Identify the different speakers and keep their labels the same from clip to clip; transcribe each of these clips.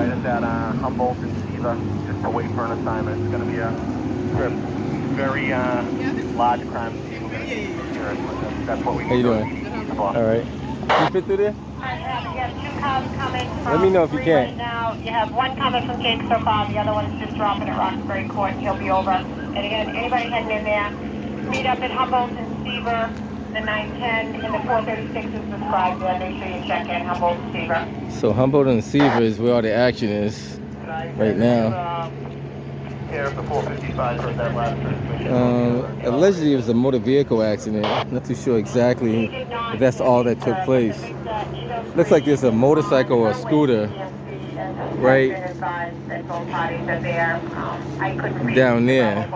Speaker 1: right at that Humboldt and Seaver, just to wait for an assignment. It's going to be a very large crime scene. We're going to be here. That's what we
Speaker 2: How you doing?
Speaker 1: for.
Speaker 2: All right. Can you fit through there?
Speaker 3: You have 2 cars coming from
Speaker 2: Let me know if you can.
Speaker 3: right now. You have 1 coming from Jake so far. The other one's just dropping at Roxbury Court. He'll be over. And again, anybody heading in there, meet up at Humboldt and Seaver. The 910 and the 436 is described there. Make sure you check in Humboldt and Seaver.
Speaker 2: So Humboldt and Seaver is where all the action is right now.
Speaker 1: Here at the 455 for that last transmission.
Speaker 2: Allegedly, it was a motor vehicle accident. Not too sure exactly if that's all that took place. Looks like there's a motorcycle or a scooter right down there.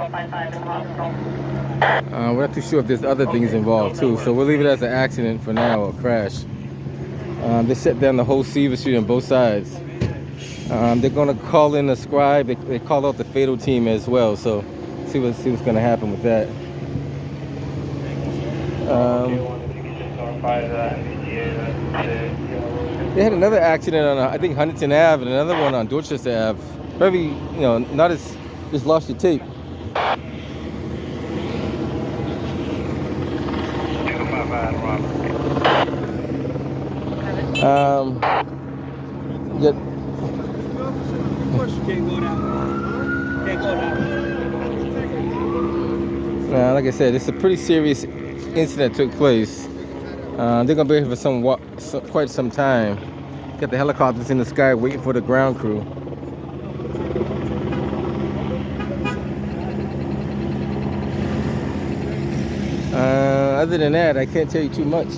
Speaker 2: We're not too sure if there's other things involved too, so we'll leave it as an accident for now, or crash. They shut down the whole Seaver Street on both sides. They're gonna call in a scribe. They called out the fatal team as well, so see what's gonna happen with that. They had another accident on I think Huntington Ave and another one on Dorchester Ave. Very, not as just lost your tape. Yeah. Like I said, it's a pretty serious incident that took place. They're gonna be here for quite some time. Got the helicopters in the sky waiting for the ground crew. Other than that, I can't tell you too much.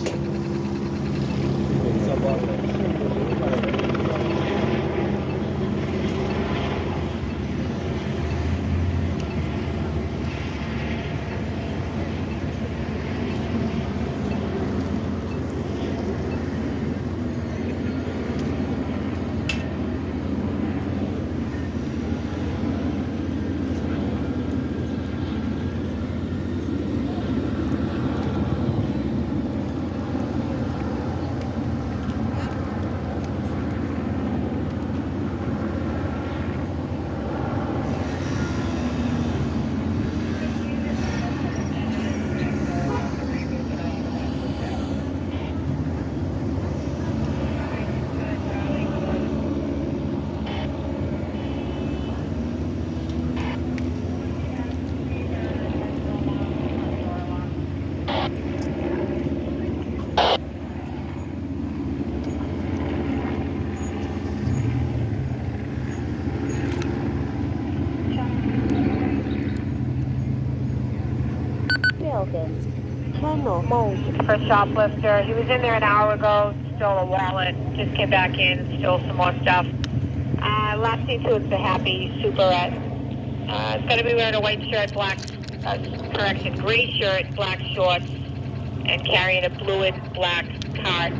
Speaker 3: For Shoplifter. He was in there an hour ago, stole a wallet, just came back in, stole some more stuff. Last seen to is the Happy Superette. It's going to be wearing a white shirt, gray shirt, black shorts, and carrying a blue and black cart.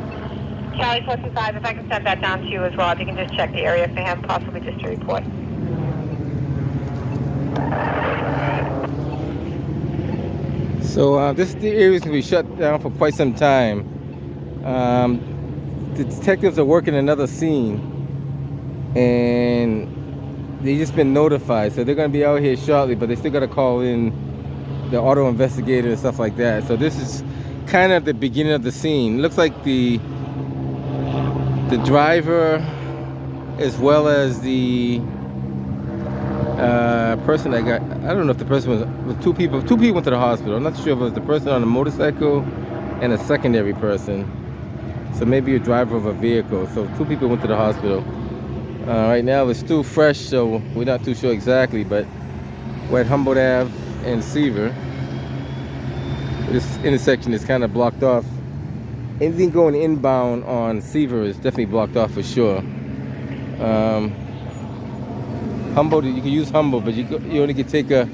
Speaker 3: Charlie 425, if I can send that down to you as well, if you can just check the area for him, possibly just to report.
Speaker 2: So the area is going to be shut down for quite some time. The detectives are working another scene, and they've just been notified. So they're going to be out here shortly, but they still got to call in the auto investigator and stuff like that. So this is kind of the beginning of the scene. Looks like the driver, as well as the person that got, I don't know if the person was two people went to the hospital. I'm not sure if it was the person on the motorcycle and a secondary person. So maybe a driver of a vehicle. So 2 people went to the hospital. Right now it's still fresh, so we're not too sure exactly, but we're at Humboldt Ave and Seaver. This intersection is kind of blocked off. Anything going inbound on Seaver is definitely blocked off for sure. Humboldt, you can use Humboldt, but you only can take a,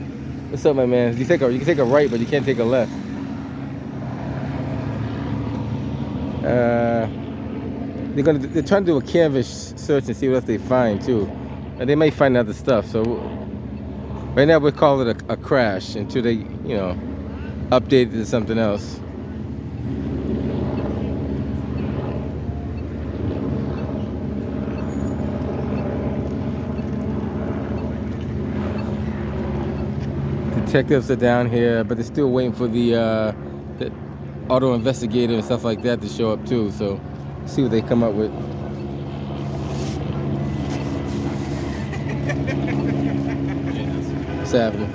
Speaker 2: what's up, my man? You can take a right, but you can't take a left. They're trying to do a canvas search and see what else they find too, and they may find other stuff. So right now we'll call it a crash until they, update it to something else. detectives are down here, but they're still waiting for the auto investigator and stuff like that to show up too. So, see what they come up with. What's happening?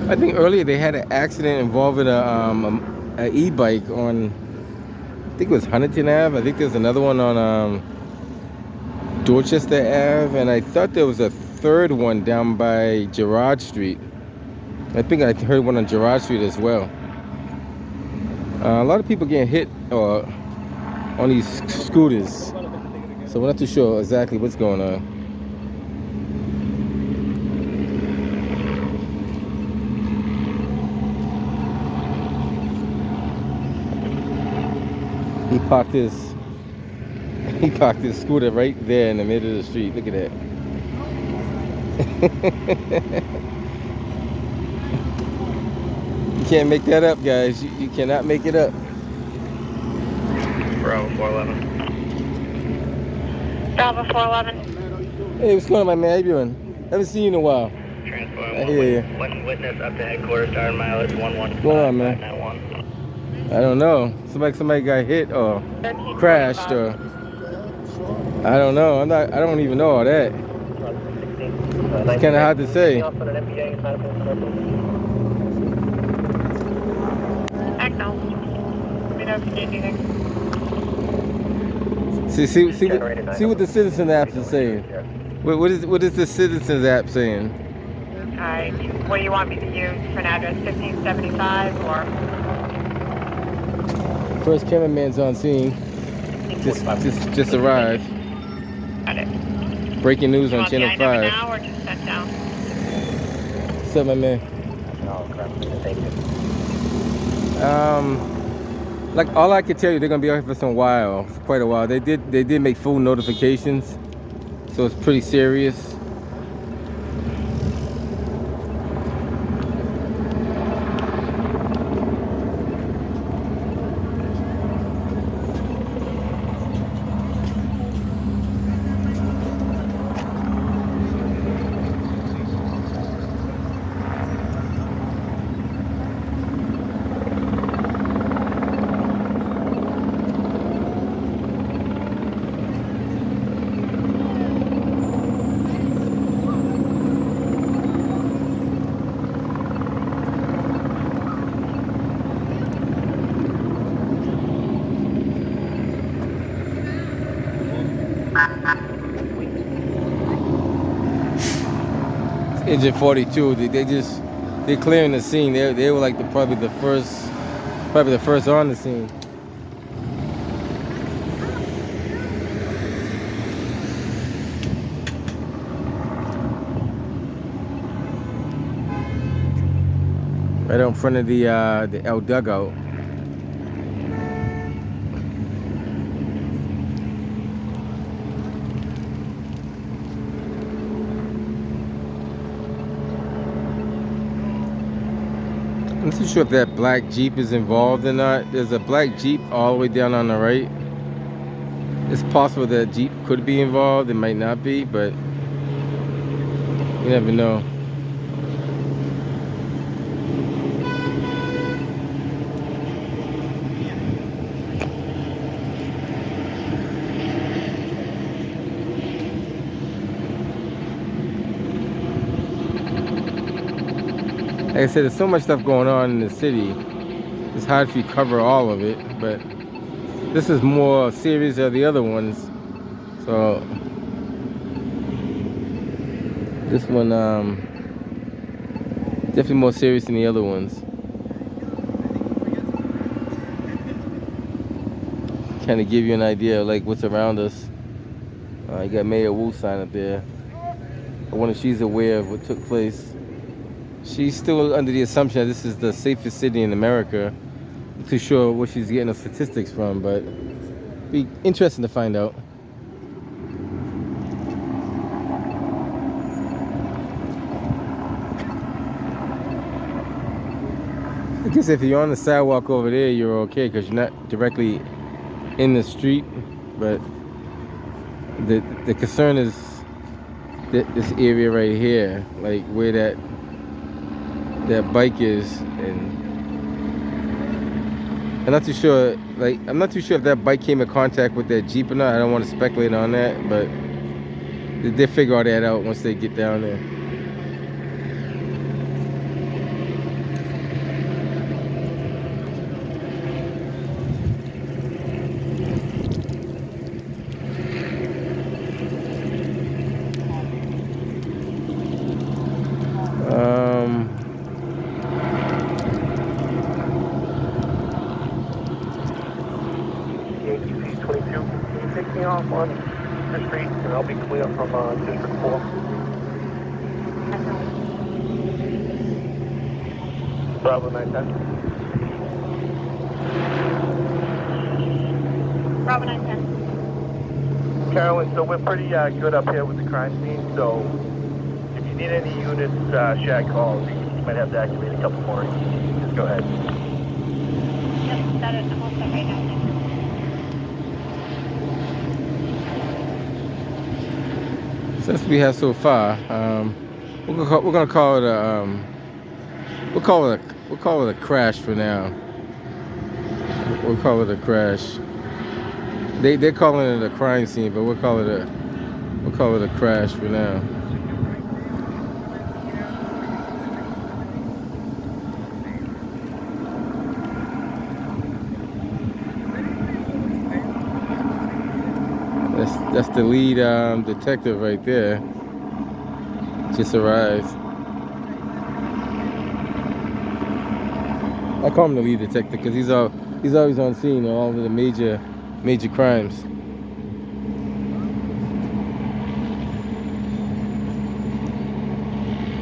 Speaker 2: I think earlier they had an accident involving a e-bike on, I think it was Huntington Ave. I think there's another one on Dorchester Ave, and I thought there was a third one down by Girard Street. I think I heard one on Girard Street as well. A lot of people getting hit on these scooters, so we're not too sure exactly what's going on. He parked his scooter right there in the middle of the street. Look at that. You can't make that up, guys. You cannot make it up.
Speaker 1: Bravo 411.
Speaker 3: Bravo 411.
Speaker 2: Hey, what's going on, my man? How you doing? Haven't seen you in a while.
Speaker 1: Transport
Speaker 2: I hear you.
Speaker 1: one witness up to headquarters, starting mileage 115.
Speaker 2: What's going on, man? I don't know. Somebody got hit or crashed or I don't know. I don't even know all that. It's kind of hard to say. See what the citizen apps are saying. What is the citizens app saying?
Speaker 3: Alright, what do you want me to use for an address? 1575 or?
Speaker 2: First cameraman's on scene. Just arrived.
Speaker 3: Got it.
Speaker 2: Breaking news on Channel 5.
Speaker 3: Now or just sent down?
Speaker 2: What's up, my man? Like all I can tell you, they're gonna be out here for some while, for quite a while. They did make full notifications, so it's pretty serious. Engine 42. They're clearing the scene. They were like probably the first on the scene. Right out in front of the L dugout. I'm not too sure if that black Jeep is involved or not. There's a black Jeep all the way down on the right. It's possible that Jeep could be involved. It might not be, but you never know. Like I said, there's so much stuff going on in the city. It's hard to cover all of it, but this is more serious than the other ones. So this one definitely more serious than the other ones. Kind of give you an idea of like what's around us. You got Mayor Wu sign up there. I wonder if she's aware of what took place. She's still under the assumption that this is the safest city in America. I'm not too sure where she's getting the statistics from, but it'd be interesting to find out. guess if you're on the sidewalk over there, you're okay because you're not directly in the street. But the concern is this area right here, like where that bike is, and I'm not too sure. Like, I'm not too sure if that bike came in contact with that Jeep or not. I don't want to speculate on that, but they'll figure all that out once they get down there.
Speaker 1: Off on the street, and I'll be clear from District 4. Bravo 910.
Speaker 3: Bravo 910.
Speaker 1: Carolyn, so we're pretty good up here with the crime scene, so if you need any units, Shag calls, you might have to activate a couple more. Just go ahead.
Speaker 3: Yep, that is almost set right now.
Speaker 2: So that's what we have so far. We're gonna call it a we'll call it a crash for now. We'll call it a crash. They're calling it a crime scene, but we'll call it a crash for now. That's the lead detective right there. Just arrived. I call him the lead detective because he's always on scene of all of the major crimes.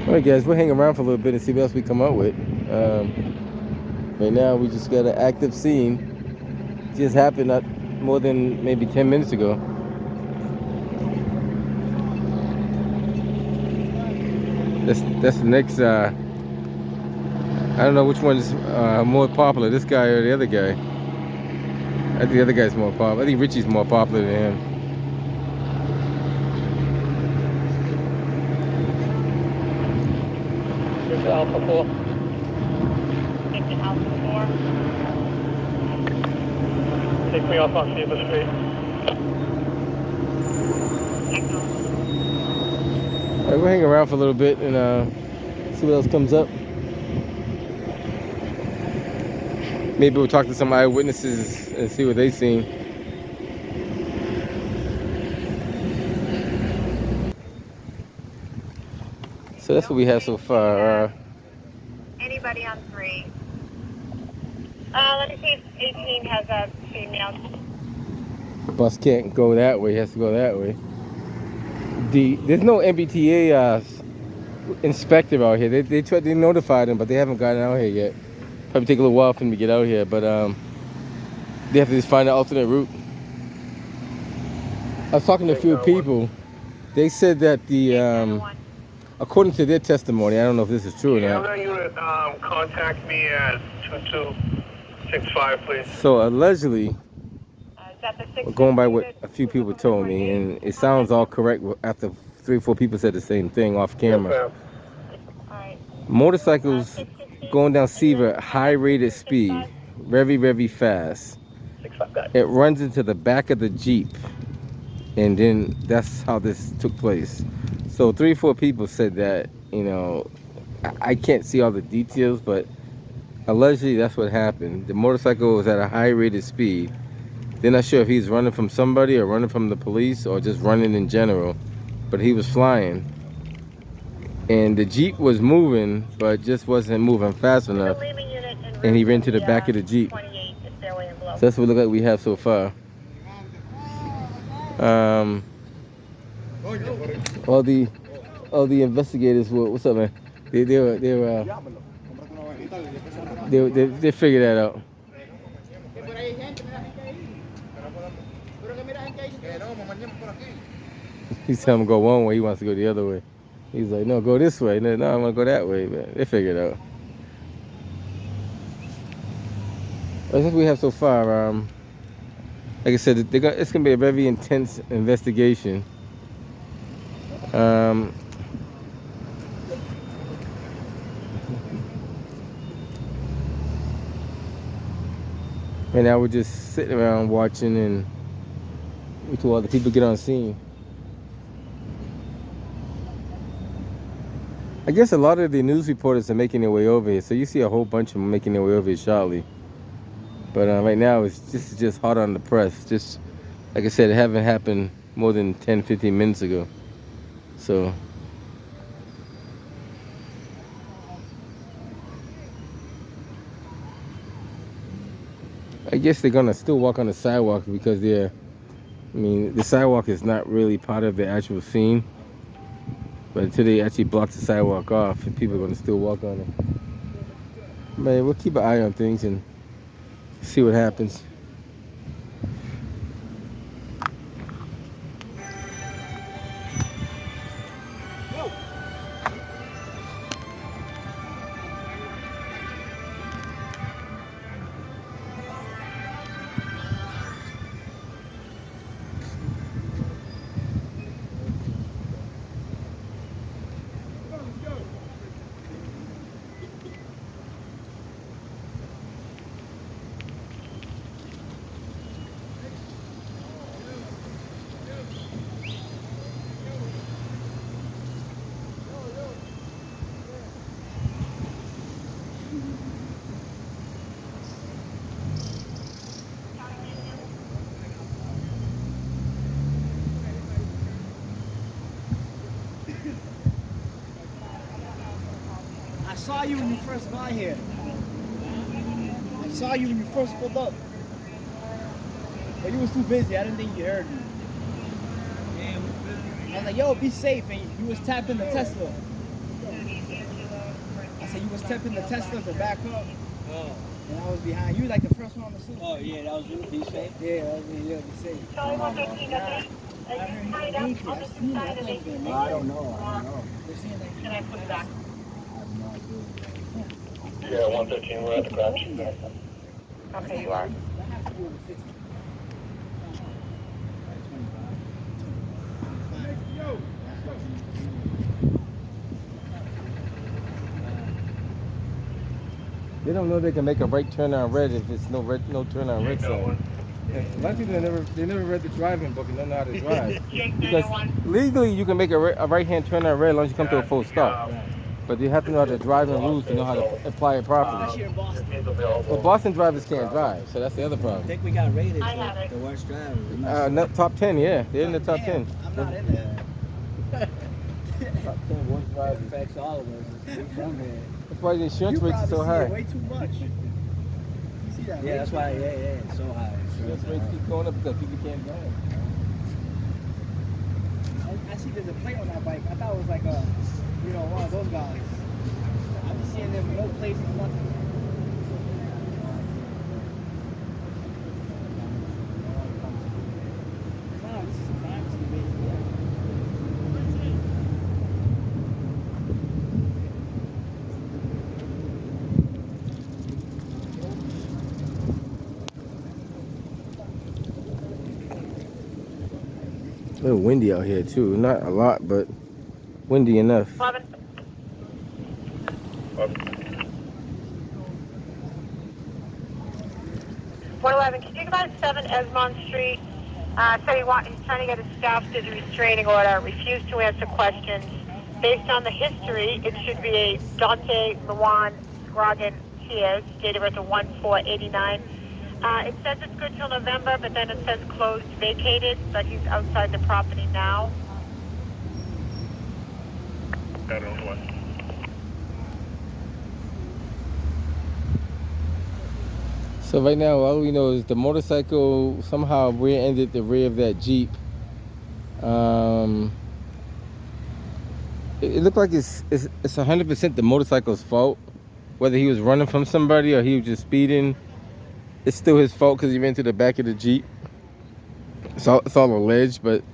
Speaker 2: All right, guys, we'll hang around for a little bit and see what else we come up with. Right now, we just got an active scene. Just happened not more than maybe 10 minutes ago. That's the next, I don't know which one is more popular, this guy or the other guy. I think the other guy's more popular. I think Richie's more popular than him.
Speaker 1: This is Alpha 4.
Speaker 3: Take the Alpha 4.
Speaker 1: Take me off on Seaver Street.
Speaker 2: Alright, we'll hang around for a little bit and see what else comes up. Maybe we'll talk to some eyewitnesses and see what they've seen. So that's what we have so far.
Speaker 3: Anybody on 3? Let me see if 18 has a female.
Speaker 2: The bus can't go that way, it has to go that way. There's no MBTA inspector out here. They notified them, but they haven't gotten out here yet. Probably take a little while for them to get out here, but they have to just find an alternate route. I was talking to a few people. They said that according to their testimony, I don't know if this is true or not.
Speaker 1: Can you contact me at 2265, please?
Speaker 2: So allegedly, going by what a few people told me, and it sounds all correct after 3 or 4 people said the same thing off camera. Motorcycles going down Seaver at high rated speed, very, very fast. It runs into the back of the Jeep, and then that's how this took place. So 3 or 4 people said that, you know, I can't see all the details, but allegedly that's what happened. The motorcycle was at a high rated speed. They're not sure if he's running from somebody or running from the police or just running in general, but he was flying. And the Jeep was moving, but just wasn't moving fast enough. And he ran to the back of the Jeep. So that's what it looks like we have so far. All the investigators were, what's up, man? They figured that out. He's telling him to go one way, he wants to go the other way. He's like, no, go this way. No, I want to go that way. But they figured it out. That's what we have so far. Like I said, it's gonna be a very intense investigation. Right now we're just sitting around watching and wait till all the people get on scene. I guess a lot of the news reporters are making their way over here, so you see a whole bunch of them making their way over here shortly. But right now it's just hot on the press. Just like I said, it haven't happened more than 10-15 minutes ago. So I guess they're gonna still walk on the sidewalk because the sidewalk is not really part of the actual scene. But until they actually block the sidewalk off, people are gonna still walk on it. Man, we'll keep an eye on things and see what happens.
Speaker 4: I saw you when you first got here. I saw you when you first pulled up. But you was too busy. I didn't think you heard me. I was like, yo, be safe. And you was tapping the Tesla. I said, you was tapping the Tesla to back up.
Speaker 5: Oh.
Speaker 4: And I was behind. You was like the first one on the scene.
Speaker 5: Oh, yeah, that was you. Be safe.
Speaker 4: Yeah, that was me. Yeah, be safe. I heard you beneath you. I seen it. I thought you was gonna make it.
Speaker 5: I don't know.
Speaker 4: They're saying like,
Speaker 3: Can I put it back?
Speaker 1: Yeah, 113, we're at the crash.
Speaker 3: Okay, you are.
Speaker 4: that has to be over 50.
Speaker 2: They don't know they can make a right turn on red if it's no turn on red sign. A lot of people they never read the driving book and don't know how to drive. Because legally you can make a right hand turn on red as long as you come to a full stop. But you have to know how to drive and rules to know how to apply it properly.
Speaker 4: Especially in Boston.
Speaker 2: Well, Boston drivers can't drive, so that's the other
Speaker 5: I
Speaker 2: problem.
Speaker 5: think we got rated
Speaker 3: I have it.
Speaker 5: the worst driver.
Speaker 2: Top 10, yeah, they're in the top 10.
Speaker 4: I'm not in there.
Speaker 2: Top 10 worst
Speaker 5: It
Speaker 2: drivers.
Speaker 5: affects all of us. We from here.
Speaker 2: That's why the insurance
Speaker 4: You
Speaker 2: rates are
Speaker 4: probably
Speaker 2: so
Speaker 4: see
Speaker 2: high.
Speaker 4: it way too much. You see that?
Speaker 5: Yeah,
Speaker 4: way
Speaker 5: that's
Speaker 4: too
Speaker 5: why,
Speaker 4: much.
Speaker 5: it's so high.
Speaker 2: Insurance rates keep going up because people can't drive.
Speaker 4: I see there's a plate on that bike. I thought it was like one of those guys. I've been seeing them with no plates or nothing. No, this is a crime scene, baby.
Speaker 2: A little windy out here too. Not a lot, but windy enough.
Speaker 3: 11. 111, can you go by 7 Esmond Street? So he's trying to get his staff to do a restraining order, refused to answer questions. Based on the history, it should be a Dante Luan Scroggin Tears, date of birth of 1/4/89. It says it's good till November, but then it says closed, vacated, but he's outside the property now.
Speaker 2: So right now, all we know is the motorcycle somehow rear-ended the rear of that Jeep. It looked like it's 100% the motorcycle's fault. Whether he was running from somebody or he was just speeding, it's still his fault because he ran to the back of the Jeep. It's all alleged, but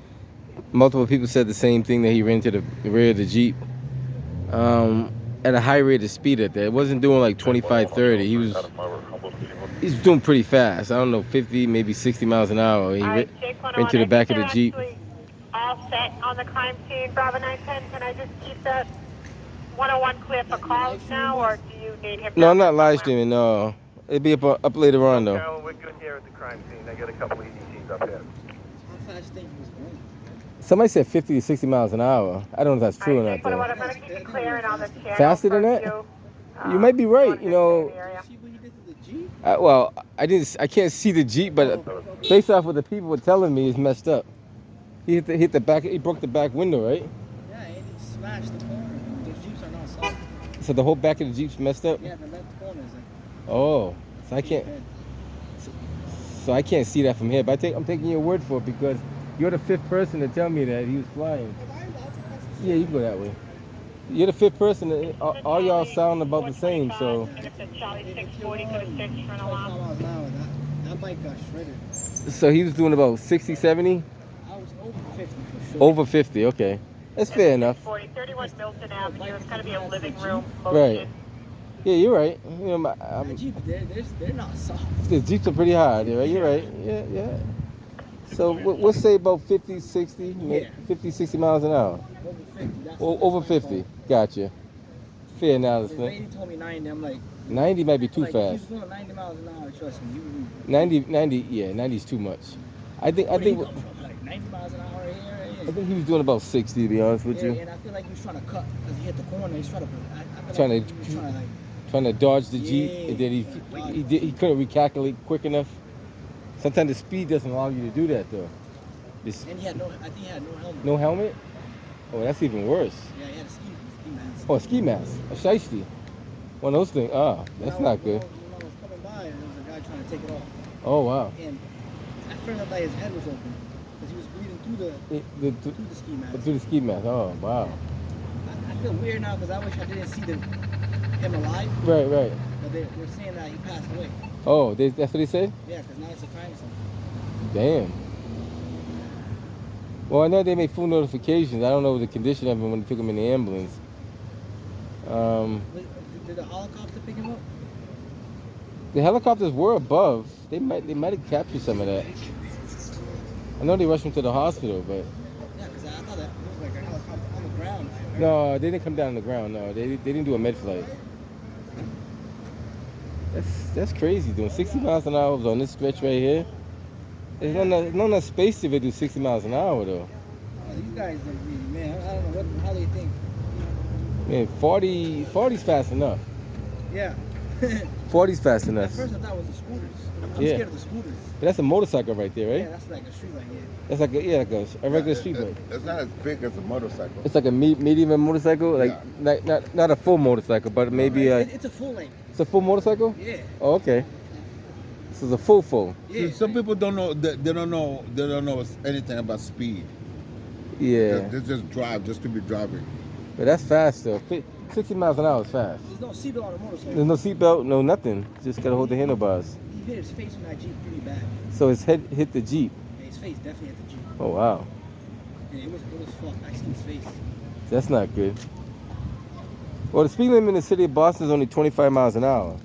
Speaker 2: multiple people said the same thing, that he ran to the rear of the Jeep at a high rate of speed at that. It wasn't doing like 25, 30. He was He's doing pretty fast. I don't know, 50, maybe 60 miles an hour. He
Speaker 3: All right, Jake
Speaker 2: ran to the
Speaker 3: 101,
Speaker 2: back
Speaker 3: I
Speaker 2: of the
Speaker 3: think
Speaker 2: Jeep.
Speaker 3: they're actually all set on the crime scene. Bravo 910, can I just keep that 101 clear for calls now, or do you need him?
Speaker 2: No, I'm
Speaker 3: down
Speaker 2: not live
Speaker 3: somewhere?
Speaker 2: streaming. No, it'll be up later on though.
Speaker 1: Carolyn, we're good here at the crime scene. I got a couple EDCs up here.
Speaker 5: How fast do you think he was going?
Speaker 2: Somebody said 50 to 60 miles an hour. I don't know if that's true
Speaker 3: All
Speaker 2: or
Speaker 3: right,
Speaker 2: not
Speaker 3: Jake 101,
Speaker 2: though.
Speaker 3: I'm going to keep it clearing on the channel.
Speaker 2: Faster than
Speaker 3: for
Speaker 2: that?
Speaker 3: you.
Speaker 2: You might be right. You know,
Speaker 5: See what he did to the Jeep?
Speaker 2: well, I can't see the Jeep, but based off what the people were telling me, it's messed up. He hit the back. He broke the back window, right?
Speaker 5: Yeah, and he smashed the corner. Those Jeeps are not soft.
Speaker 2: So the whole back of the Jeep's messed up.
Speaker 5: Yeah, the left corner is like.
Speaker 2: Oh, so I can't. So I can't see that from here. But I'm taking your word for it because you're the fifth person to tell me that he was flying. Yeah, you can go that way. You're the fifth person. All y'all sound about the same. So.
Speaker 3: And if it's Charlie 640 for the 6 front
Speaker 5: 25
Speaker 3: alarm.
Speaker 5: miles an hour. That bike got shredded.
Speaker 2: So he was doing about 60, 70?
Speaker 5: I was over 50 for sure.
Speaker 2: Over 50, okay. That's fair enough.
Speaker 3: 40, 31 Milton Avenue. It's going to be a living room
Speaker 2: Right.
Speaker 3: motion.
Speaker 2: Yeah, you're right. You know,
Speaker 5: The Jeep, they're not soft.
Speaker 2: the Jeeps are pretty hard, right? You're right. Yeah. So we'll say about 50, 60,
Speaker 5: Yeah.
Speaker 2: 50, 60 miles an hour.
Speaker 5: Over 50. That's
Speaker 2: Over 50. Gotcha. Fair
Speaker 5: The
Speaker 2: analysis.
Speaker 5: lady told me 90. I'm like,
Speaker 2: 90 might be too
Speaker 5: like,
Speaker 2: fast.
Speaker 5: If he's going 90 miles an hour, trust me, you
Speaker 2: 90, yeah, 90 is too much. I think
Speaker 5: Where he come from? Like 90 miles an hour here.
Speaker 2: I think he was doing about 60 to be honest with you.
Speaker 5: And I feel like he was trying to cut because he hit the corner. He's trying to. I feel
Speaker 2: Trying
Speaker 5: like
Speaker 2: to-
Speaker 5: he was trying to like.
Speaker 2: Trying to dodge the Jeep,
Speaker 5: Yeah.
Speaker 2: and then he couldn't recalculate quick enough. Sometimes the speed doesn't allow you to do that though. This,
Speaker 5: And he had no. I think he had no helmet.
Speaker 2: no helmet? Oh, that's even worse.
Speaker 5: Yeah, he had a ski mask.
Speaker 2: Oh, a ski mask, a shiesty. One of those things. Ah, that's not good.
Speaker 5: When I was coming by, and there was a guy trying to take it off,
Speaker 2: Oh wow.
Speaker 5: and at first I thought his head was open because he was bleeding through the ski mask.
Speaker 2: Through the ski mask. Oh wow.
Speaker 5: I feel weird now because I wish I didn't see him alive,
Speaker 2: Right.
Speaker 5: but they're saying that he passed away.
Speaker 2: Oh, that's what they said?
Speaker 5: Yeah, because now it's a crime scene.
Speaker 2: Damn. Well, I know they made full notifications. I don't know the condition of him when they took him in the ambulance.
Speaker 5: Did the helicopter pick him up?
Speaker 2: The helicopters were above. They might have captured some of that. I know they rushed him to the hospital, but
Speaker 5: Yeah, because I thought that was like a helicopter on the ground.
Speaker 2: no, they didn't come down on the ground. No, they didn't do a med flight. That's crazy. Doing 60 miles an hour on this stretch right here. There's not enough space to do 60 miles an hour though.
Speaker 5: Oh, these guys, man, I don't know how they think.
Speaker 2: Man, 40's fast enough.
Speaker 5: Yeah.
Speaker 2: 40's fast
Speaker 5: At
Speaker 2: enough.
Speaker 5: first I thought it was the scooters. I'm
Speaker 2: Yeah.
Speaker 5: scared of the scooters.
Speaker 2: But that's a motorcycle right there,
Speaker 5: Yeah,
Speaker 2: right?
Speaker 5: that's like a street right here.
Speaker 2: That's like a regular street bike.
Speaker 6: It's not as big as a motorcycle.
Speaker 2: It's like a medium motorcycle, like
Speaker 6: Yeah.
Speaker 2: not a full motorcycle, but maybe
Speaker 5: It's a full length.
Speaker 2: it's a full motorcycle.
Speaker 5: Yeah.
Speaker 2: Oh, okay. So it's a full.
Speaker 5: Yeah.
Speaker 6: Some people don't know. They don't know anything about speed.
Speaker 2: Yeah,
Speaker 6: They just drive just to be driving.
Speaker 2: but that's fast though. 60 miles an hour is fast.
Speaker 5: There's no seatbelt on the motorcycle.
Speaker 2: There's no seatbelt, no nothing. Just gotta hold the handlebars.
Speaker 5: He hit his face in that Jeep pretty bad.
Speaker 2: So his head hit the Jeep.
Speaker 5: Yeah, his face definitely hit the Jeep.
Speaker 2: Oh wow,
Speaker 5: Yeah, it was fucked. I seen his face.
Speaker 2: that's not good. Well, the speed limit in the city of Boston is only 25 miles an hour.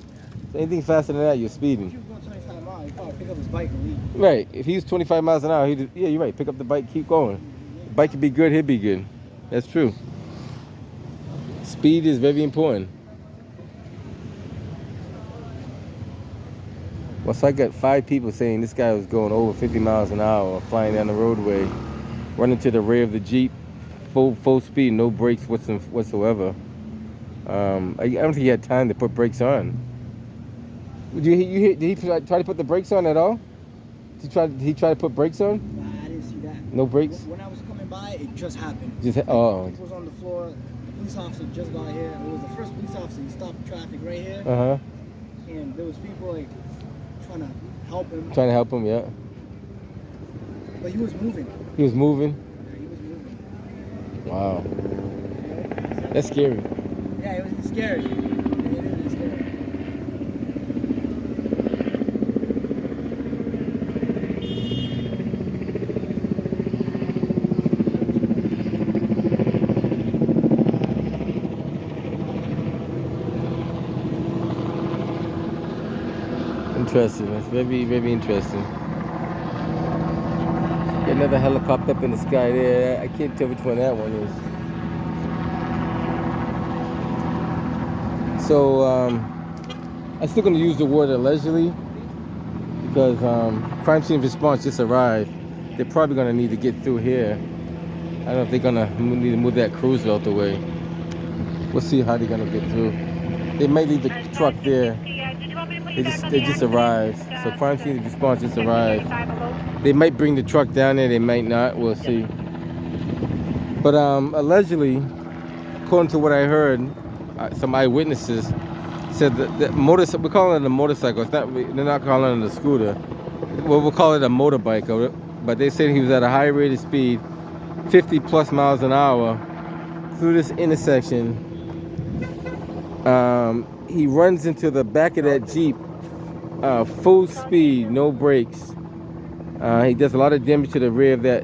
Speaker 2: So anything faster than that, you're
Speaker 5: If
Speaker 2: speeding.
Speaker 5: you were going 25 miles, he'd probably pick up his bike and leave.
Speaker 2: Right. If he's 25 miles an hour, yeah, you're right. Pick up the bike, keep going. The bike could be good, he'll be good. That's true. Speed is very important. Well, so I got 5 people saying this guy was going over 50 miles an hour, flying down the roadway, running to the rear of the Jeep, full speed, no brakes whatsoever. I don't think he had time to put brakes on. Did he try to put the brakes on at all? Did he try to put brakes on?
Speaker 5: Nah, I didn't see that.
Speaker 2: No brakes?
Speaker 5: When I was coming by, it just happened.
Speaker 2: Oh.
Speaker 5: People was on the floor. The police officer just got here. It was the first police officer. He stopped traffic right here.
Speaker 2: Uh-huh.
Speaker 5: And there was people like trying to help him.
Speaker 2: Trying to help him, yeah.
Speaker 5: But he was moving.
Speaker 2: He was moving.
Speaker 5: Yeah, he was moving.
Speaker 2: Wow. That's scary.
Speaker 5: Yeah, it was scary. It is scary.
Speaker 2: interesting. That's very, very interesting. Got another helicopter up in the sky there. I can't tell which one that one is. So, I'm still going to use the word allegedly because crime scene response just arrived. They're probably going to need to get through here. I don't know if they're going to need to move that cruiser out the way. We'll see how they're going to get through. They might leave the truck there. They just arrived. So crime scene response just arrived. They might bring the truck down there. They might not. We'll see. But allegedly, according to what I heard, some eyewitnesses said that we're calling it a motorcycle. It's not. They're not calling it a scooter. Well, we'll call it a motorbike. But they said he was at a high rate of speed, 50 plus miles an hour, through this intersection. He runs into the back of that Jeep, full speed, no brakes. He does a lot of damage to the rear of that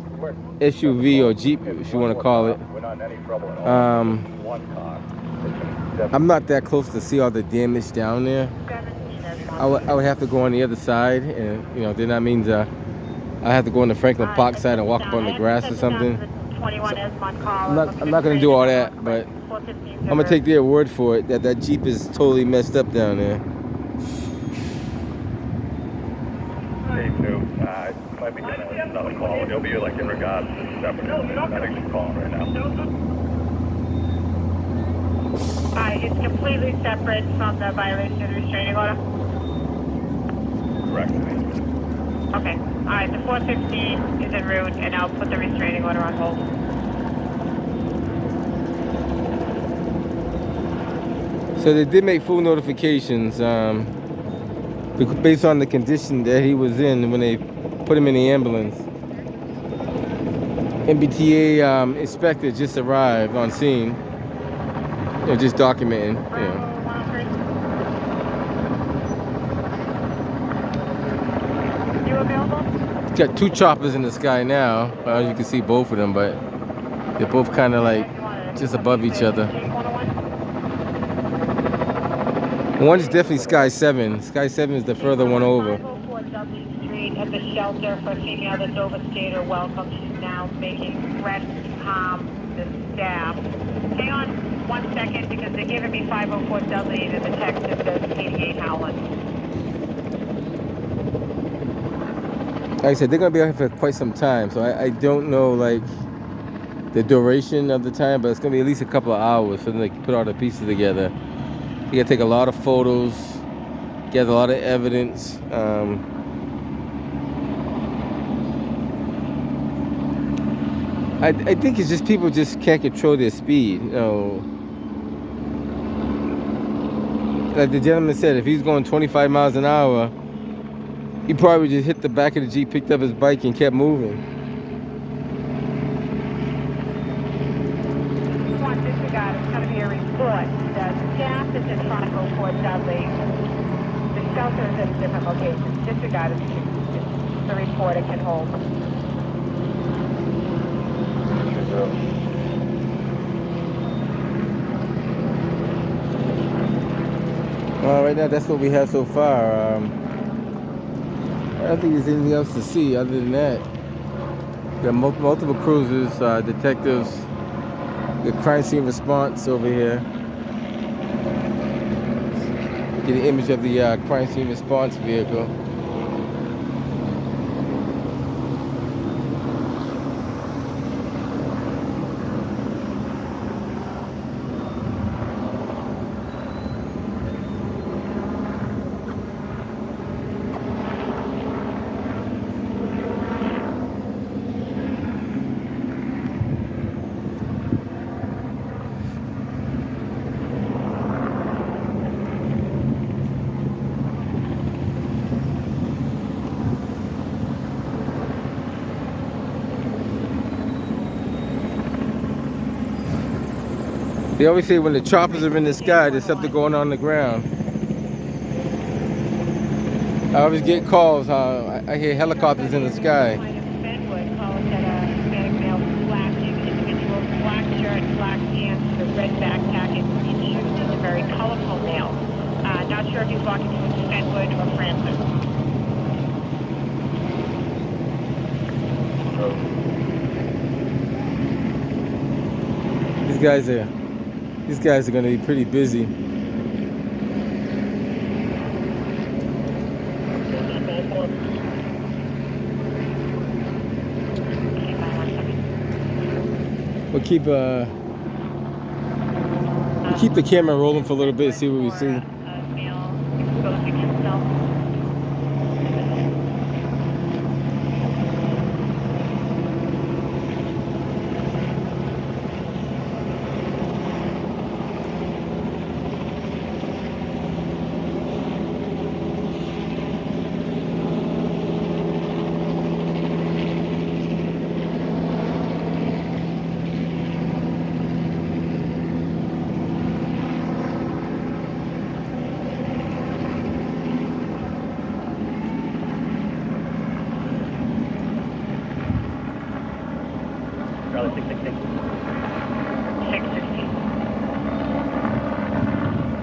Speaker 2: SUV or Jeep, if you want to call it. I'm not that close to see all the damage down there. I would have to go on the other side, and then that means I have to go on the Franklin Park side and walk up on the grass or something. So I'm not going to do all that, but I'm going to take their word for it that Jeep is totally messed up down there.
Speaker 1: Hey, Sue, might be getting another call. It'll be like in regards to separate. I think she's calling right now.
Speaker 3: It's completely separate from the violation of the restraining order?
Speaker 1: Correct.
Speaker 3: Okay. Alright, the 415 is en route, and I'll put the restraining order on hold.
Speaker 2: So they did make full notifications based on the condition that he was in when they put him in the ambulance. MBTA inspector just arrived on scene. Just documenting.
Speaker 3: You available?
Speaker 2: Got two choppers in the sky now. You can see both of them, but they're both kind of like just above each other. One's definitely Sky 7. Sky 7 is the further one over.
Speaker 3: 504 Dudley Street at the shelter for a female that's overstayed her welcome. She's now making threats to harm the staff. Hang on 1 second because they're giving me 504 Dudley and the text that says 88 Howland.
Speaker 2: Like I said, they're going to be out here for quite some time, so I don't know like the duration of the time, but it's going to be at least a couple of hours so they can put all the pieces together. You got to take a lot of photos, gather a lot of evidence. I think it's just people just can't control their speed. Like the gentleman said, if he's going 25 miles an hour, he probably just hit the back of the Jeep, picked up his bike, and kept moving.
Speaker 3: Disregard, it's going to be a report. The staff is in 504 Dudley. The shelter is at a different location. Disregard, it's the report it can hold.
Speaker 2: Right now, that's what we have so far. I don't think there's anything else to see other than that. There are multiple cruisers, detectives, the crime scene response over here. Get an image of the crime scene response vehicle. They always say when the choppers are in the sky, there's something going on the ground. I always get calls. I hear helicopters in the sky.
Speaker 3: Black pants, the red backpack, and green shoes. He's a very colorful male. Not sure if he's walking towards Fenwood or Francis.
Speaker 2: These guys are gonna be pretty busy. We'll keep the camera rolling for a little bit, see what we see.
Speaker 1: Charlie 666.
Speaker 3: 660.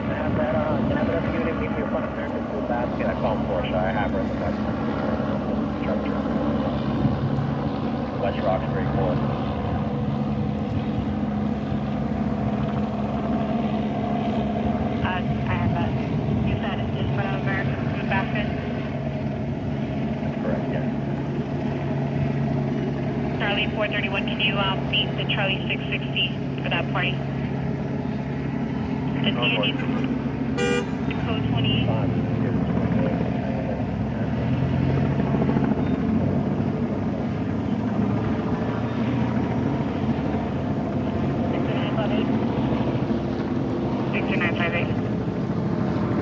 Speaker 1: Can I have that unit meet me in front of American School Basket? I called Porsche. I have her in the back. West Roxbury Court.
Speaker 3: I have that. You said it's just for American Food Basket?
Speaker 1: Correct, yeah.
Speaker 3: Charlie 431, can you beat the Charlie 660 for that party? And do you need code 28?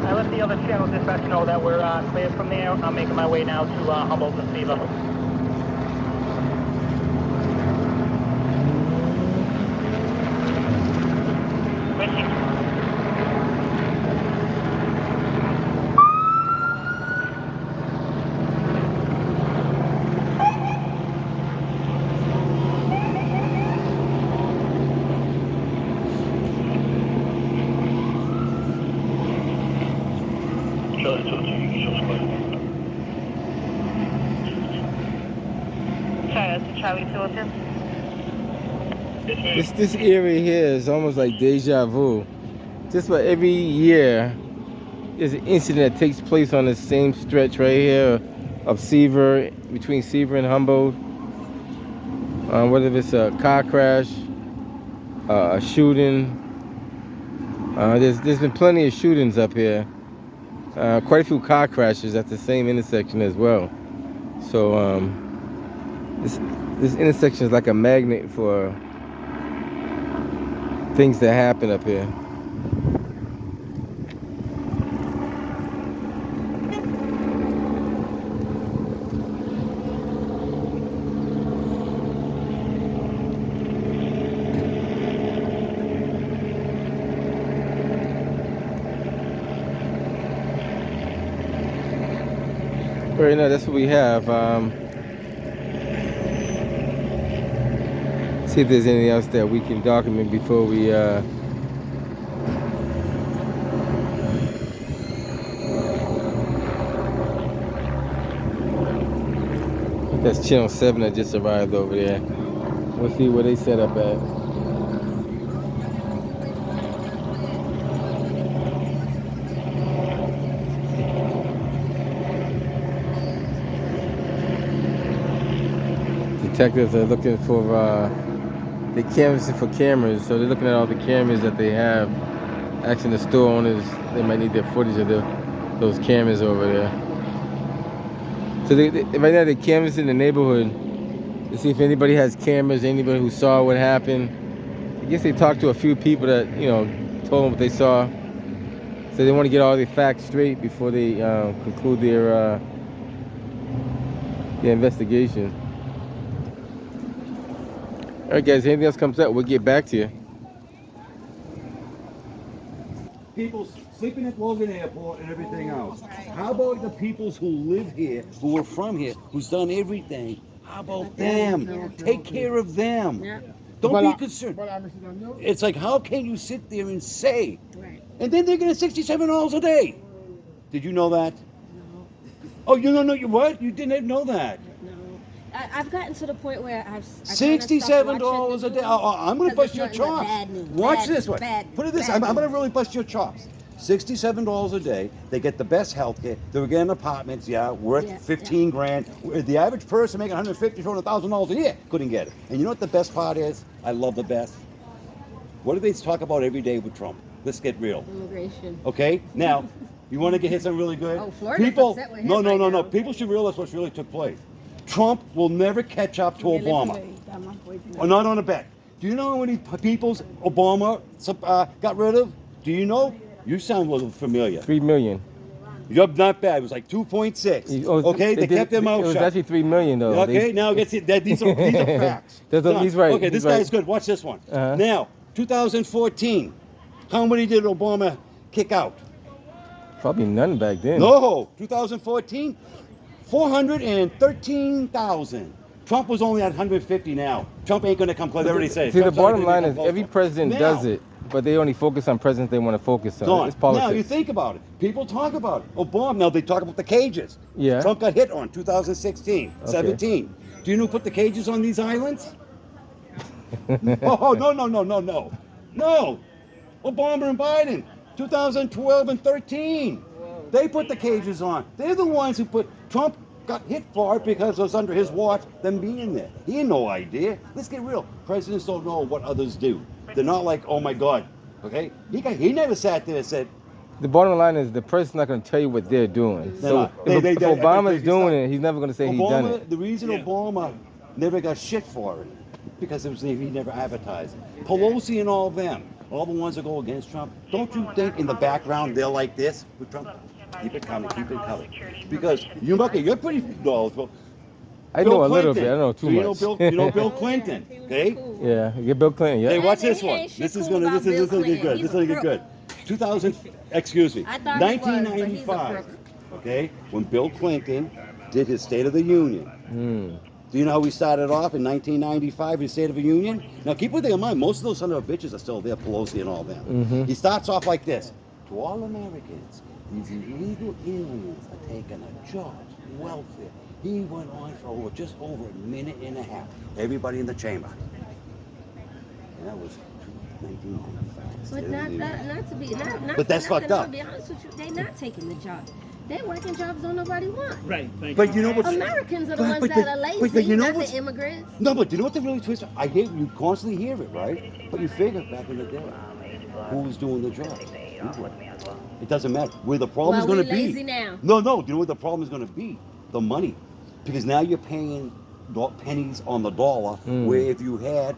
Speaker 1: I let the other channel dispatch know that we're clear from there. I'm making my way now to Humboldt and Seaver.
Speaker 3: Sorry, that's the Charlie 202.
Speaker 2: This area here is almost like deja vu. Just about every year, there's an incident that takes place on the same stretch right here of Seaver, between Seaver and Humboldt. Whether it's a car crash, a shooting. There's been plenty of shootings up here. Quite a few car crashes at the same intersection as well. So this intersection is like a magnet for things that happen up here. Right now, that's what we have. See if there's anything else that we can document before we that's Channel 7 that just arrived over there. We'll see where they set up at. Detectives are looking for, they're canvassing for cameras, so they're looking at all the cameras that they have. Asking the store owners, they might need their footage of those cameras over there. So right now they're canvassing the neighborhood to see if anybody has cameras, anybody who saw what happened. I guess they talked to a few people that, told them what they saw. So they want to get all the facts straight before they conclude their investigation. All right, guys, anything else comes up, we'll get back to you.
Speaker 7: People sleeping at Logan Airport and everything else. How about the peoples who live here, who are from here, who's done everything? How about them? Take care of them. Don't be concerned. It's like, how can you sit there and say, and then they're getting $67 a day? Did you know that? No. Oh, you don't know, you what? You didn't know that? No.
Speaker 8: I've gotten to the point where I've
Speaker 7: $67 a day. I'm going to bust your chops. Watch this one. Put it this. I'm going to really bust your chops. $67 a day. They get the best health care. They're getting apartments, worth 15 grand. The average person making $150,000 to $200,000 a year couldn't get it. And you know what the best part is? I love the best. What do they talk about every day with Trump? Let's get real.
Speaker 8: Immigration.
Speaker 7: Okay? Now, you want to get hit something really good?
Speaker 8: Oh, Florida's
Speaker 7: People,
Speaker 8: upset with him
Speaker 7: no. People should realize what's really took place. Trump will never catch up to Obama. Not on a bet. Do you know how many people's Obama got rid of? Do you know? You sound a little familiar.
Speaker 2: 3 million.
Speaker 7: You're not bad. It was like 2.6. Okay, they kept them out.
Speaker 2: It was actually 3 million though.
Speaker 7: Okay, now these are facts.
Speaker 2: He's right.
Speaker 7: Okay, this guy's good. Watch this one. Now, 2014. How many did Obama kick out?
Speaker 2: Probably none back then.
Speaker 7: No, 2014, 413,000. Trump was only at 150 now. Trump ain't gonna come close. Everybody says.
Speaker 2: See, the bottom line is every president does it, but they only focus on presidents they want to focus on. It's politics.
Speaker 7: Now you think about it. People talk about it. Obama. Now they talk about the cages.
Speaker 2: Yeah.
Speaker 7: Trump got hit on 2016, 17. Do you know who put the cages on these islands? No. Obama and Biden, 2012 and 13. They put the cages on. They're the ones who put Trump. Got hit for it because it was under his watch, them being there. He had no idea. Let's get real. Presidents don't know what others do. They're not like, oh my God, okay? He never sat there and said.
Speaker 2: The bottom line is the president's not going to tell you what they're doing. So if Obama's doing it, he's never going to say he's done it.
Speaker 7: The reason Obama never got shit for it, because he never advertised it. Pelosi and all them, all the ones that go against Trump, don't you think in the background they're like this with Trump? Keep it coming. Because you're pretty knowledgeable.
Speaker 2: I know a little bit. I don't know too much.
Speaker 7: You know Bill Clinton, okay?
Speaker 2: Yeah, you get Bill Clinton. Yeah.
Speaker 7: Hey, watch this one. This is gonna get good. This is gonna get good. 1995. Okay, when Bill Clinton did his State of the Union. Do you know how we started off in 1995, his State of the Union? Now keep one thing in mind, most of those son of bitches are still there, Pelosi and all them. He starts off like this. To all Americans, these illegal aliens are taking a job, welfare. He went on for just over a minute and a half. Everybody in the chamber. And that was 1995.
Speaker 8: But not to be,
Speaker 7: but that's fucked up.
Speaker 8: To be honest with you, they're not taking the job. They're working jobs don't nobody want.
Speaker 4: Right.
Speaker 7: But you know what?
Speaker 8: Americans are the ones that are lazy,
Speaker 7: but you know
Speaker 8: not the immigrants.
Speaker 7: No, but you know what the really twist? I hear you constantly hear it, right? But you figure back in the day, who was doing the job? It doesn't matter. Where the problem is going to be.
Speaker 8: Lazy now.
Speaker 7: No. Do you know what the problem is going to be? The money, because now you're paying pennies on the dollar. Where if you had.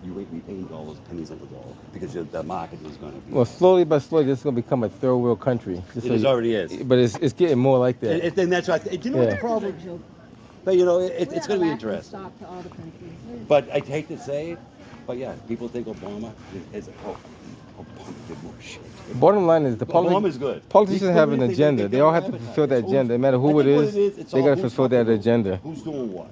Speaker 7: You wait, be paying pennies on the dollar because the market is going to be.
Speaker 2: Well, slowly but slowly, this is going to become a third world country.
Speaker 7: It already is.
Speaker 2: But it's getting more like that.
Speaker 7: And that's right. Do you know what the problem? But you know, it's going to be interesting. But I hate to say it, but yeah, people think Obama is Obama did more shit.
Speaker 2: Bottom line is
Speaker 7: Obama's good.
Speaker 2: Politicians have an agenda. They all have to fulfill that agenda. No matter who it is, they got to fulfill that agenda.
Speaker 7: Who's doing what?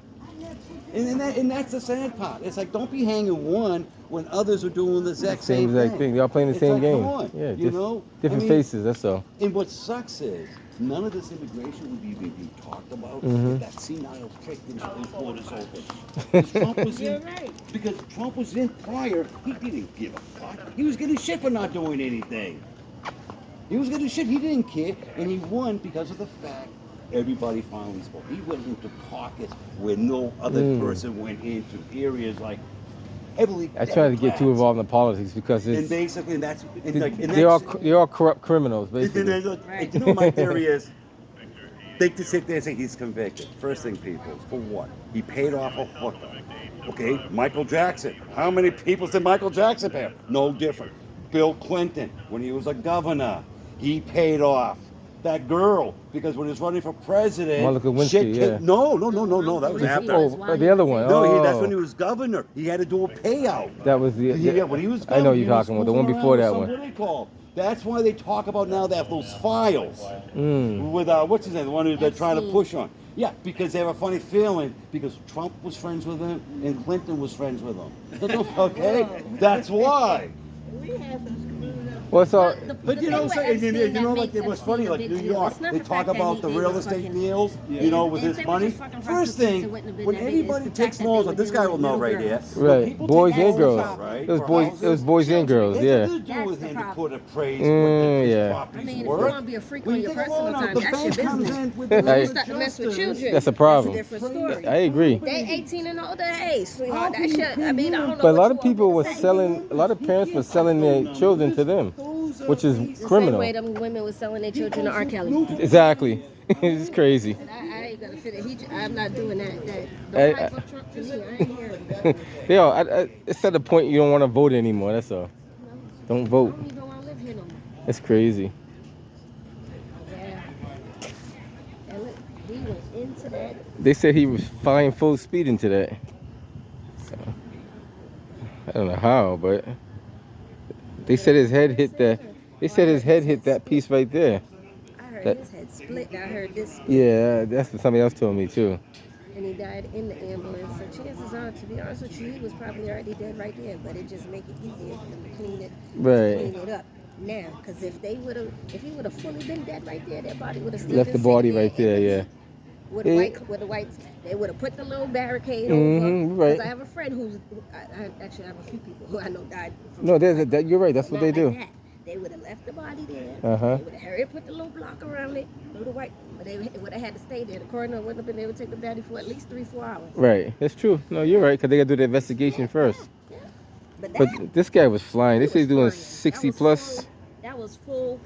Speaker 7: And that's the sad part. It's like, don't be hanging one when others are doing the exact same thing.
Speaker 2: They all playing the same game.
Speaker 7: Come on,
Speaker 2: yeah,
Speaker 7: you know?
Speaker 2: Different faces, that's all.
Speaker 7: And what sucks is, none of this immigration would even be talked about if that senile prick didn't have those borders open. Because Trump was in prior, he didn't give a fuck. He was getting shit for not doing anything. He was getting shit, he didn't care, and he won because of the fact everybody finally spoke. He went into caucus where no other person went into areas like heavily.
Speaker 2: I try to get too involved in politics because it's.
Speaker 7: And basically,
Speaker 2: they're all corrupt criminals, basically.
Speaker 7: You know what my theory is? They just sit there and say he's convicted. First thing, people, for what? He paid off a hooker. Okay, Michael Jackson. How many people did Michael Jackson pay? No different. Bill Clinton, when he was a governor, he paid off that girl because when he was running for president,
Speaker 2: Monica Lewinsky, yeah.
Speaker 7: No, that was after.
Speaker 2: Oh, the other one.
Speaker 7: No, that's when he was governor. He had to do a payout.
Speaker 2: That was the.
Speaker 7: Yeah, when he was governor,
Speaker 2: I know you're talking about the one before that one.
Speaker 7: What do they call? That's why they talk about now they have those files with what's his name, the one who they're trying to push on. Yeah, because they have a funny feeling because Trump was friends with him and Clinton was friends with him. Okay, that's why.
Speaker 9: We have some screwed up
Speaker 2: Well, so
Speaker 7: But you know, like it was funny, like New York, they talk about the real estate deals, you know, with his money. First thing, when anybody takes loans, like this guy will know right here.
Speaker 2: right, boys and girls.
Speaker 7: Right?
Speaker 2: It was boys and girls.
Speaker 7: It's
Speaker 2: Yeah.
Speaker 7: nothing to do with him to put appraise
Speaker 2: Yeah.
Speaker 7: what
Speaker 8: I
Speaker 7: property's
Speaker 8: mean, if you
Speaker 7: worth.
Speaker 8: want to be a freak on your personal time,
Speaker 7: the
Speaker 8: that's your
Speaker 7: bank comes
Speaker 8: business.
Speaker 7: in with
Speaker 8: When
Speaker 7: the
Speaker 8: you start to mess with children,
Speaker 2: That's a problem.
Speaker 8: That's a different story.
Speaker 2: I agree.
Speaker 8: They 18 and older, hey, sweetheart, that shit. I mean, I don't know.
Speaker 2: But a lot
Speaker 8: what
Speaker 2: of
Speaker 8: you
Speaker 2: people
Speaker 8: want
Speaker 2: were
Speaker 8: me to say.
Speaker 2: selling. A lot of parents were selling their children to them, which is
Speaker 8: The same
Speaker 2: criminal.
Speaker 8: way them women was selling their children to R. Kelly.
Speaker 2: Exactly. It's crazy.
Speaker 8: And I ain't gonna fit it. I'm not doing that.
Speaker 2: I-
Speaker 8: Don't hype up Trump for me. I ain't here.
Speaker 2: Yeah, it's at the point you don't want to vote anymore. That's all. Don't
Speaker 8: I
Speaker 2: vote.
Speaker 8: don't even want to live here no more.
Speaker 2: It's crazy.
Speaker 8: Yeah. And look, he went into that.
Speaker 2: They said he was flying full speed into that. So, I don't know how, but they said his head hit that. They said his head hit that piece right there.
Speaker 8: I heard
Speaker 2: That-
Speaker 8: his head split. I heard this split.
Speaker 2: Yeah, that's what somebody else told me too.
Speaker 8: And he died in the ambulance. So chances are, to be honest with you, he was probably already dead right there. But it just make it easier for them to clean it up now. Because if he would have fully been dead right there, their body would have still
Speaker 2: Left the
Speaker 8: been
Speaker 2: body
Speaker 8: sitting there.
Speaker 2: right there. Yeah.
Speaker 8: With the whites, they would have put the little barricade
Speaker 2: Mhm,
Speaker 8: over.
Speaker 2: right.
Speaker 8: Because I have a friend I actually have a few people who I know died. From
Speaker 2: No, that you're right. That's what
Speaker 8: not
Speaker 2: they
Speaker 8: like
Speaker 2: do.
Speaker 8: that. They would have left the body there.
Speaker 2: Uh-huh.
Speaker 8: They would have hurried, put the little block around it, through the white. But they would have had to stay there. The coroner wouldn't have been able to take the body for at least 3-4 hours.
Speaker 2: Right. That's true. No, you're right. Because they got to do the investigation first.
Speaker 8: Yeah.
Speaker 2: But this guy was flying. They say he's doing
Speaker 8: flying.
Speaker 2: 60
Speaker 8: That was
Speaker 2: plus
Speaker 8: That was full.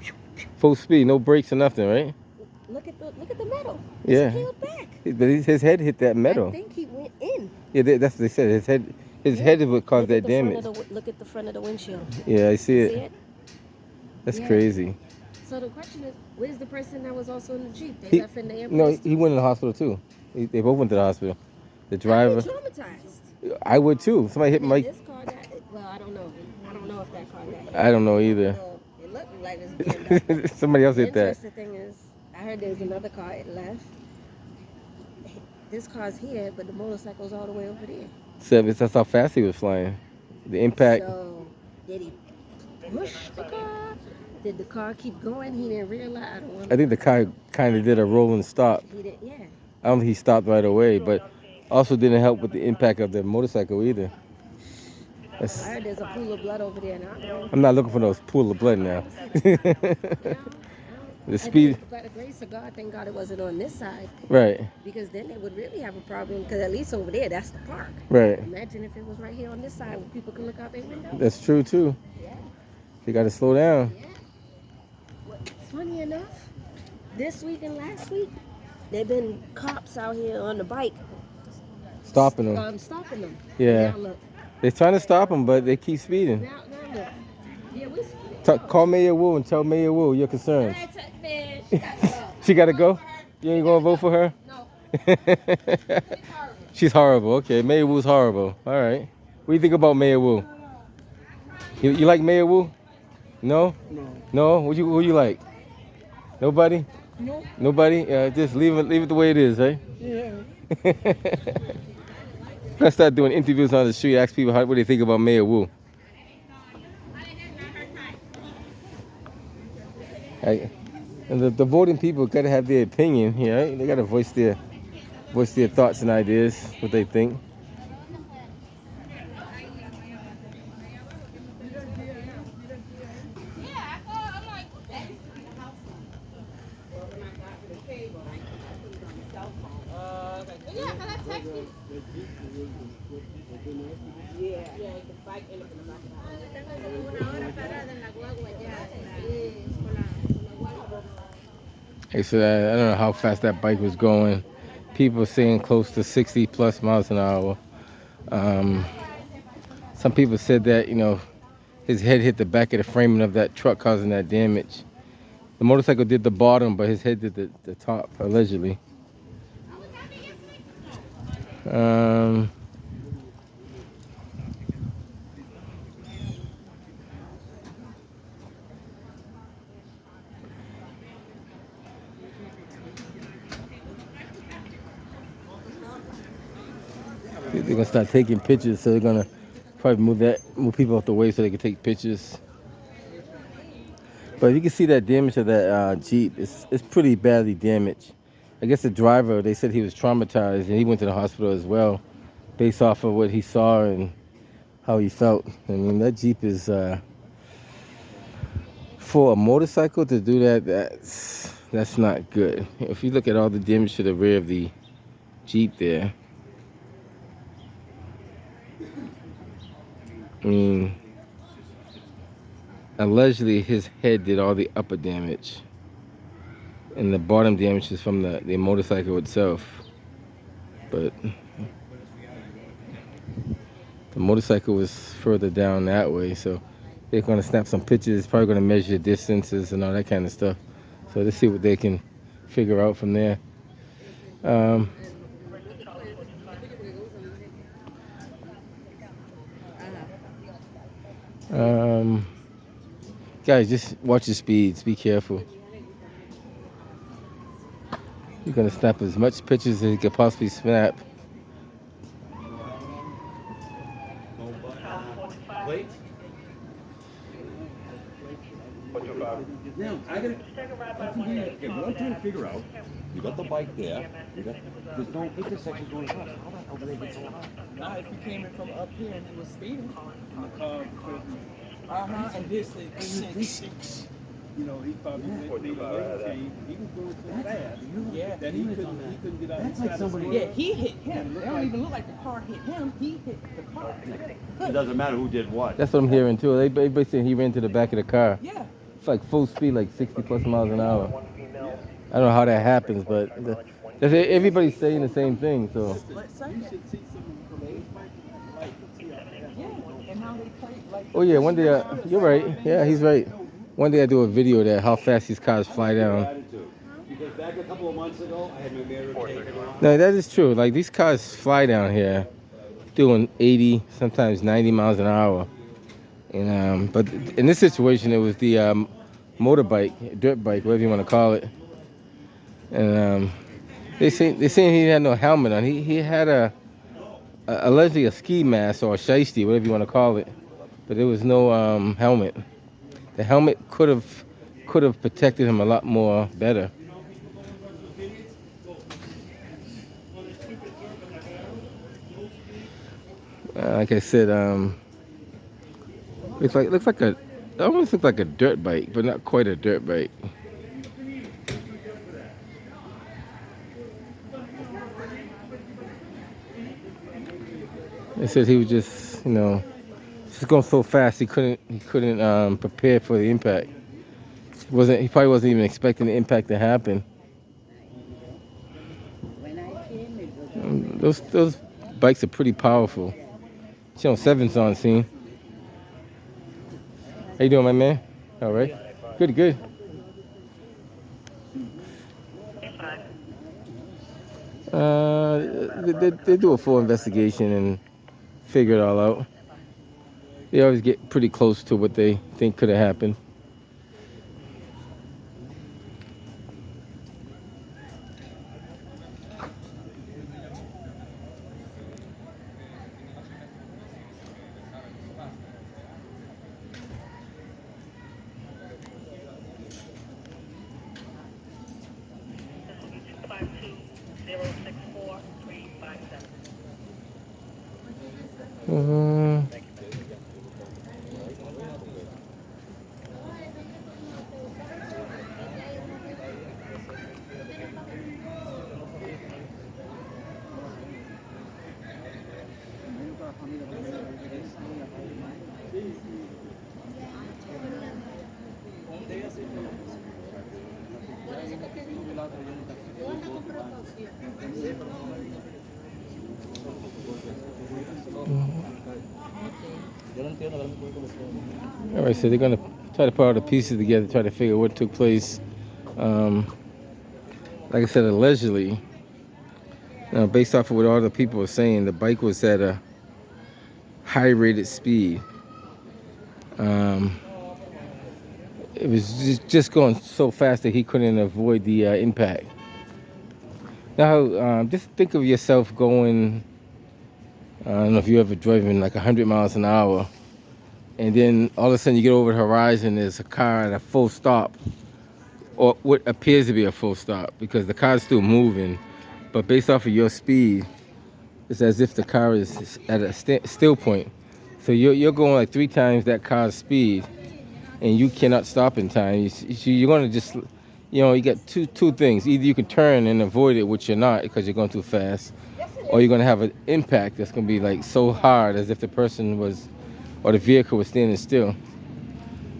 Speaker 2: full speed, no brakes or nothing, right?
Speaker 8: Look at the metal.
Speaker 2: Yeah.
Speaker 8: It's peeled back.
Speaker 2: But his head hit that
Speaker 8: I
Speaker 2: metal.
Speaker 8: think he went in.
Speaker 2: Yeah, that's what they said. His head is what caused that damage.
Speaker 8: Look at the front of the windshield.
Speaker 2: Yeah, I see
Speaker 8: See
Speaker 2: it.
Speaker 8: it?
Speaker 2: That's
Speaker 8: Yeah.
Speaker 2: crazy.
Speaker 8: So the question is, where's the person that was also in the Jeep? They
Speaker 2: He,
Speaker 8: left in the
Speaker 2: no,
Speaker 8: ambulance.
Speaker 2: he went in the hospital too. They both went to the hospital. The
Speaker 8: I'd
Speaker 2: driver.
Speaker 8: be traumatized.
Speaker 2: I would too. Somebody hit
Speaker 8: And
Speaker 2: my.
Speaker 8: this car died. Well, I don't know. I don't know if that car died.
Speaker 2: I don't know either.
Speaker 8: Well, it looked like it's being done.
Speaker 2: Somebody else
Speaker 8: The
Speaker 2: hit that.
Speaker 8: interesting thing is, I heard there's another car. It left. This car's here, but the motorcycle's all the way over there.
Speaker 2: So that's how fast he was flying. The impact.
Speaker 8: So did he push the car? Did the car keep going? He didn't realize. I don't want.
Speaker 2: I think the car kind of did a rolling stop.
Speaker 8: He did. Yeah.
Speaker 2: I don't think he stopped right away, but also didn't help with the impact of the motorcycle either.
Speaker 8: I heard there's a pool of blood over there now.
Speaker 2: I'm not looking for those pool of blood now. The speed.
Speaker 8: By the grace of God, thank God it wasn't on this side.
Speaker 2: Right,
Speaker 8: Because then they would really have a problem. Because at least over there, that's the park.
Speaker 2: right.
Speaker 8: Imagine if it was right here on this side where people could look out their window.
Speaker 2: That's true too.
Speaker 8: Yeah.
Speaker 2: You got to slow down.
Speaker 8: Yeah. Funny enough, this week and last week, there been cops out here on the bike.
Speaker 2: Stopping them.
Speaker 8: Stopping them.
Speaker 2: Yeah.
Speaker 8: Now look.
Speaker 2: They're trying to stop them, but they keep speeding.
Speaker 8: Now look. Yeah, we speeding.
Speaker 2: Call Mayor Wu and tell Mayor Wu your concerns.
Speaker 8: Man, she got to go.
Speaker 2: She got to go? You ain't going to vote for her?
Speaker 8: No.
Speaker 2: She's horrible. Okay, Mayor Wu's horrible. All right. What do you think about Mayor Wu? You like Mayor Wu? No? No? Who you like? Nobody?
Speaker 5: No.
Speaker 2: Nobody? Just leave it the way it is, right?
Speaker 5: Yeah.
Speaker 2: I'm gonna start doing interviews on the street, ask people what they think about Mayor Wu. And the voting people gotta have their opinion here, right? They gotta voice their thoughts and ideas, what they think. Hey, so I don't know how fast that bike was going. People saying close to 60 plus miles an hour. Some people said that, his head hit the back of the framing of that truck, causing that damage. The motorcycle did the bottom, but his head did the top, allegedly. They're gonna start taking pictures, so they're gonna probably move people off the way so they can take pictures. But you can see that damage of that Jeep. It's pretty badly damaged. I guess the driver, they said he was traumatized and he went to the hospital as well, based off of what he saw and how he felt. I mean, that Jeep is for a motorcycle to do that. That's not good. If you look at all the damage to the rear of the Jeep there, I mean, allegedly his head did all the upper damage, and the bottom damage is from the motorcycle itself. But the motorcycle was further down that way, so they're going to snap some pictures, probably going to measure distances and all that kind of stuff. So let's see what they can figure out from there. Guys, just watch your speeds. Be careful. You're going to snap as much pictures as you could possibly snap.
Speaker 7: Now, what I'm trying to figure out, you got the bike there, there's no intersection going across. How the hell did they get so high?
Speaker 9: Now, if you came in from up here and you were speeding, the car could and this is 6. You know, he probably went he was going so fast. Yeah, that he couldn't get out.
Speaker 7: That's like somebody.
Speaker 9: Yeah, he hit him. It don't even look like the car hit him. He hit the car.
Speaker 7: It doesn't matter who did what.
Speaker 2: That's what I'm hearing too. Everybody saying he ran to the back of the car.
Speaker 9: Yeah.
Speaker 2: It's like full speed, like 60 plus miles an hour. I don't know how that happens, but everybody's saying the same thing. So. Oh yeah, one day you're right. Yeah, he's right. One day I do a video that how fast these cars fly down.
Speaker 7: Because back a couple of months ago, I had my mirror taken off.
Speaker 2: No, that is true. Like these cars fly down here, doing 80, sometimes 90 miles an hour. And but in this situation, it was the motorbike, dirt bike, whatever you want to call it. And they saying he had no helmet on. He had allegedly a ski mask or a shiesty, whatever you want to call it. But there was no helmet. The helmet could have protected him a lot more better. Like I said, it almost looks like a dirt bike, but not quite a dirt bike. They said he was just, just going so fast he couldn't prepare for the impact. He probably wasn't even expecting the impact to happen. Those bikes are pretty powerful. Channel 7's on scene. How you doing, my man? All right. Good. They do a full investigation and figure it all out. They always get pretty close to what they think could have happened. All right, so they're going to try to put all the pieces together, try to figure what took place. Like I said, allegedly, based off of what all the people were saying, the bike was at a high rated speed. It was just going so fast that he couldn't avoid the impact. Now, just think of yourself going, I don't know if you ever driven like 100 miles an hour and then all of a sudden you get over the horizon, there's a car at a full stop, or what appears to be a full stop, because the car's still moving, but based off of your speed, it's as if the car is at a still point. So you're going like 3 times that car's speed, and you cannot stop in time. You're going to just, you know, you got two things. Either you can turn and avoid it, which you're not because you're going too fast, or you're going to have an impact that's going to be like so hard as if the person was, or the vehicle was standing still.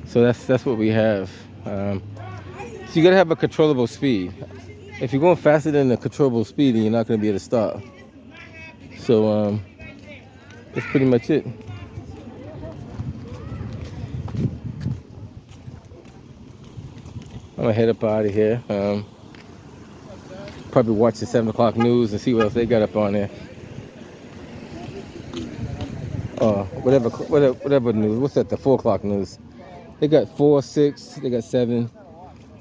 Speaker 2: So that's what we have. So you got to have a controllable speed. If you're going faster than the controllable speed, then you're not going to be able to stop. So that's pretty much it. I'm gonna head up out of here. Probably watch the 7 o'clock news and see what else they got up on there. Whatever news. What's that? The 4 o'clock news. They got 4, 6. They got 7.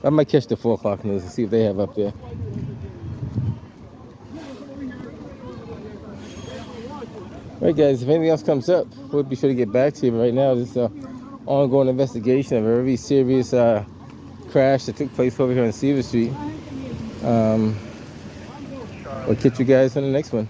Speaker 2: I might catch the 4 o'clock news and see what they have up there. All right, guys. If anything else comes up, we'll be sure to get back to you. But right now, this is an ongoing investigation of a very serious crash that took place over here on Seaver Street. We'll catch you guys on the next one.